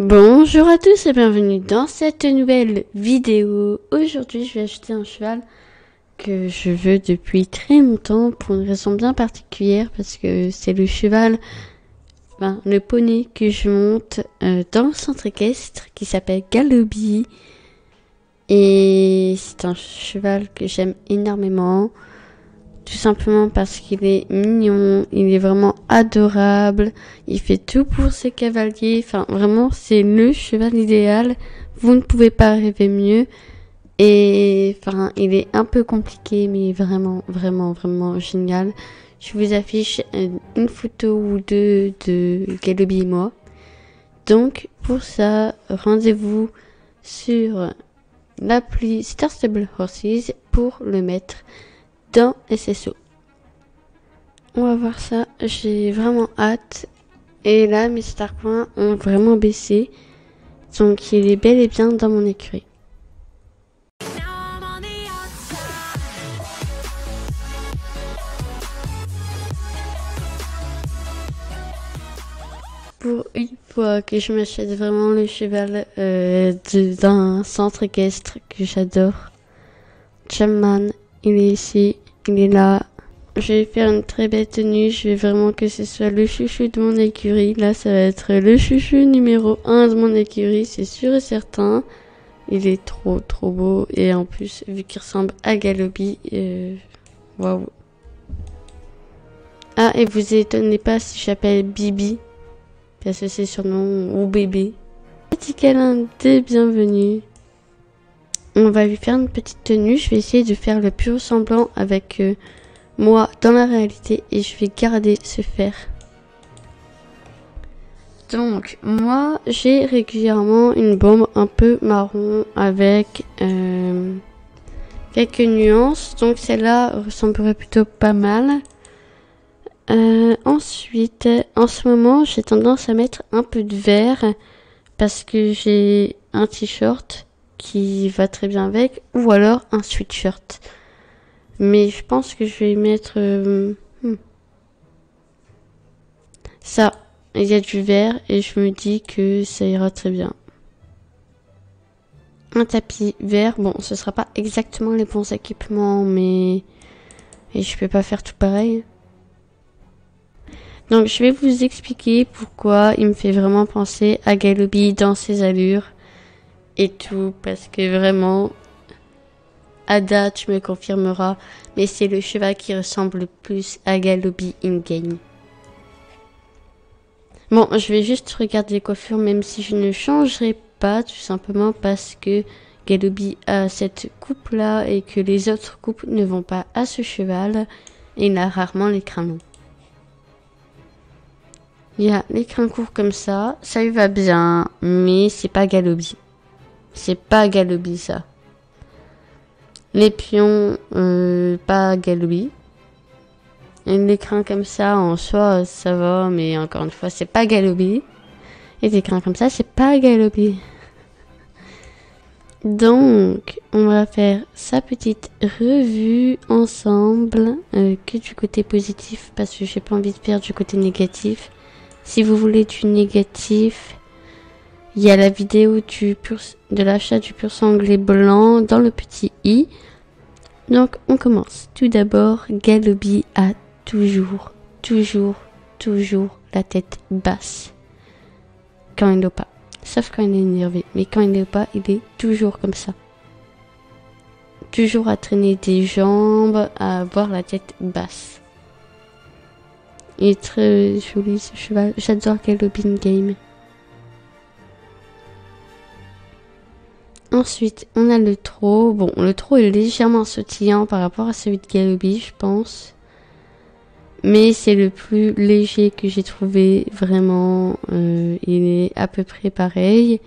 Bonjour à tous et bienvenue dans cette nouvelle vidéo. Aujourd'hui, je vais acheter un cheval que je veux depuis très longtemps pour une raison bien particulière parce que c'est le cheval, le poney que je monte dans le centre équestre qui s'appelle Galobi. Et c'est un cheval que j'aime énormément. Tout simplement parce qu'il est mignon, il est vraiment adorable, il fait tout pour ses cavaliers, enfin vraiment c'est le cheval idéal, vous ne pouvez pas rêver mieux. Et enfin il est un peu compliqué mais vraiment génial. Je vous affiche une photo ou deux de Galobi et moi. Donc pour ça, rendez-vous sur l'appli Star Stable Horses pour le mettre dans SSO. On va voir ça, j'ai vraiment hâte. Et là, mes star points ont vraiment baissé. Donc il est bel et bien dans mon écurie. Pour une fois que je m'achète vraiment le cheval d'un centre équestre que j'adore. Jamman, il est ici, il est là. Je vais faire une très belle tenue, je vais vraiment que ce soit le chouchou de mon écurie. Là, ça va être le chouchou numéro 1 de mon écurie, c'est sûr et certain. Il est trop beau et en plus, vu qu'il ressemble à Galobi, waouh. Ah, et vous étonnez pas si j'appelle Bibi, parce que c'est son nom, ou bébé. Petit câlin de bienvenue. On va lui faire une petite tenue. Je vais essayer de faire le plus ressemblant avec moi dans la réalité et je vais garder ce fer. Donc moi j'ai régulièrement une bombe un peu marron avec quelques nuances. Donc celle-là ressemblerait plutôt pas mal. Ensuite, en ce moment j'ai tendance à mettre un peu de vert parce que j'ai un t-shirt qui va très bien avec, ou alors un sweatshirt. Mais je pense que je vais mettre ça. Il y a du vert et je me dis que ça ira très bien. Un tapis vert, bon, ce sera pas exactement les bons équipements, mais et je peux pas faire tout pareil. Donc je vais vous expliquer pourquoi il me fait vraiment penser à Galobi dans ses allures. Et tout, parce que vraiment, Ada, tu me confirmeras, mais c'est le cheval qui ressemble le plus à Galobi in-game. Bon, je vais juste regarder les coiffures, même si je ne changerai pas, tout simplement parce que Galobi a cette coupe-là et que les autres coupes ne vont pas à ce cheval, et il a rarement les crins longs. Il y a les crins courts comme ça lui va bien, mais c'est pas Galobi. C'est pas Galobi ça. Les pions, pas Galobi. Et les crins comme ça, en soi, ça va, mais encore une fois, c'est pas Galobi. Et des crins comme ça, c'est pas Galobi. Donc, on va faire sa petite revue ensemble, que du côté positif, parce que j'ai pas envie de faire du côté négatif. Si vous voulez du négatif, il y a la vidéo de l'achat du pur sanglé blanc dans le petit i. Donc on commence. Tout d'abord, Galobi a toujours la tête basse. Quand il n'est pas. Sauf quand il est énervé. Mais quand il n'est pas, il est toujours comme ça. Toujours à traîner des jambes, à avoir la tête basse. Il est très joli ce cheval. J'adore Galobi in game. Ensuite, on a le trot. Bon, le trot est légèrement sautillant par rapport à celui de Galobi, je pense. Mais c'est le plus léger que j'ai trouvé, vraiment. Il est à peu près pareil.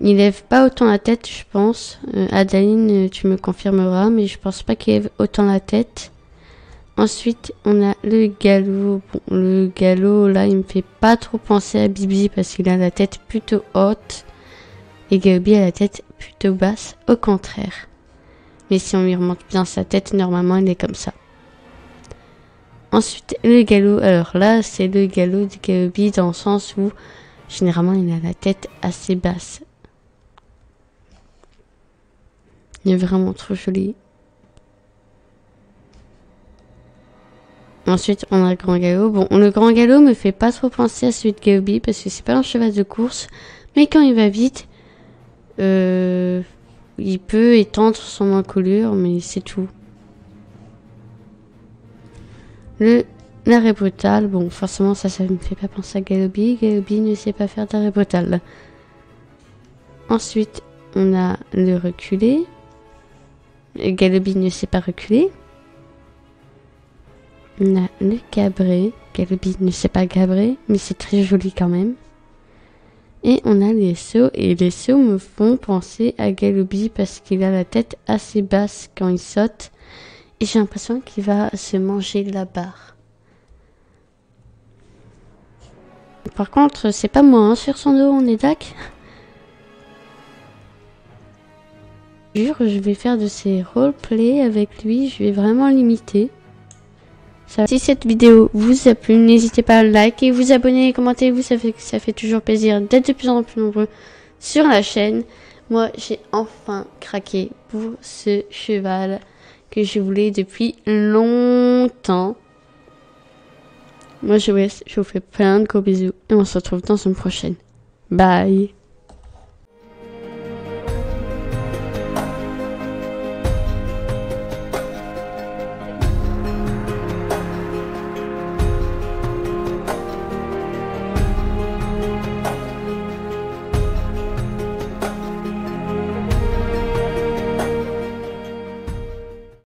Il lève pas autant la tête, je pense. Adaline, tu me confirmeras, mais je pense pas qu'il lève autant la tête. Ensuite, on a le galop. Bon, le galop, là, il me fait pas trop penser à Bibi parce qu'il a la tête plutôt haute. Et Galobi a la tête plutôt basse, au contraire. Mais si on lui remonte bien sa tête, normalement, il est comme ça. Ensuite, le galop. Alors là, c'est le galop de Galobi dans le sens où Généralement, il a la tête assez basse. Il est vraiment trop joli. Ensuite, on a le grand galop. Bon, le grand galop me fait pas trop penser à celui de Gaobi parce que c'est pas un cheval de course. Mais quand il va vite, il peut étendre son encolure, mais c'est tout. L'arrêt brutal, bon, forcément, ça ne me fait pas penser à Gaobi. Gaobi ne sait pas faire d'arrêt brutal. Ensuite, on a le reculé. Gaobi ne sait pas reculer. On a le cabré. Gaobi ne sait pas gabrer, mais c'est très joli quand même. Et on a les sauts. Et les sauts me font penser à Gaobi parce qu'il a la tête assez basse quand il saute. Et j'ai l'impression qu'il va se manger la barre. Par contre, c'est pas moi, hein, sur son dos, on est d'accord. Je jure, je vais faire de ces roleplays avec lui, je vais vraiment l'imiter. Si cette vidéo vous a plu, n'hésitez pas à liker, vous abonner, commenter, ça fait toujours plaisir d'être de plus en plus nombreux sur la chaîne. Moi, j'ai enfin craqué pour ce cheval que je voulais depuis longtemps. Moi, je vous laisse, je vous fais plein de gros bisous et on se retrouve dans une prochaine. Bye!